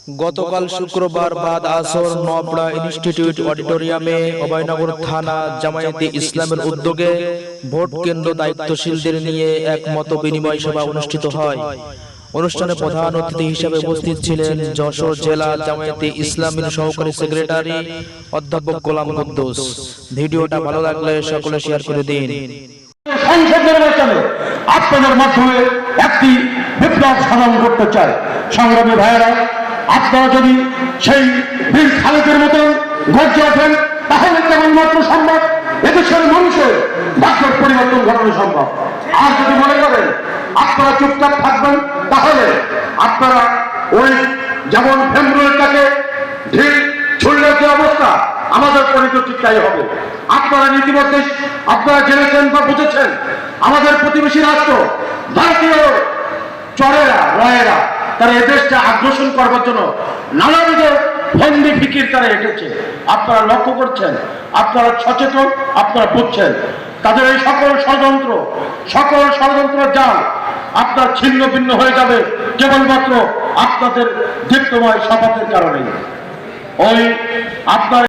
গতকাল শুক্রবার বাদ আসর নবড়া ইনস্টিটিউট অডিটোরিয়ামে অভয়নগর থানা জামায়াতে ইসলামের উদ্যোগে ভোট কেন্দ্র দায়িত্বশীলদের নিয়ে এক মত বিনিময় সভা অনুষ্ঠিত হয়। অনুষ্ঠানে প্রধান অতিথি হিসেবে উপস্থিত ছিলেন যশোর জেলা জামায়াতে ইসলামীর সহকারী সেক্রেটারি অধ্যাপক গোলাম কুদ্দুস। ভিডিওটা ভালো লাগলে সকলে শেয়ার করে দিন। সংসদ নির্বাচনে আপনাদের মাধ্যমে একটি বিপ্লব সাধন করতে চাই। সংগ্রামী ভাইয়েরা, আপনারা যদি সেই বীর খালেদের মতন গর্জে ওঠেন তাহলে কেবলমাত্র সম্ভব এদেশের মানুষের বাস্তব পরিবর্তন ঘটানো সম্ভব। আর যদি মনে করেন আপনারা চুপচাপ থাকবেন তাহলে আপনারা ওই যেমন ফেব্রুয়ারিটাকে ঢিল ছুড়লে যে অবস্থা আমাদের পরিণতি তাই হবে। আপনারা নীতিমধ্যে আপনারা জেনেছেন বা বুঝেছেন আমাদের প্রতিবেশী রাষ্ট্র ভারতীয় চরেরা রয়েরা তারা এদেশটা আগ্রাসন করবার জন্য নানাবিধ ফন্দি ফিকির তারা এঁটেছে। আপনারা লক্ষ্য করছেন, আপনারা সচেতন, আপনারা বুঝছেন তাদের এই সকল ষড়যন্ত্র জাল আপনার ছিন্ন ভিন্ন হয়ে যাবে কেবলমাত্র আপনাদের দীপ্তময় শপথের কারণে। ওই আপনার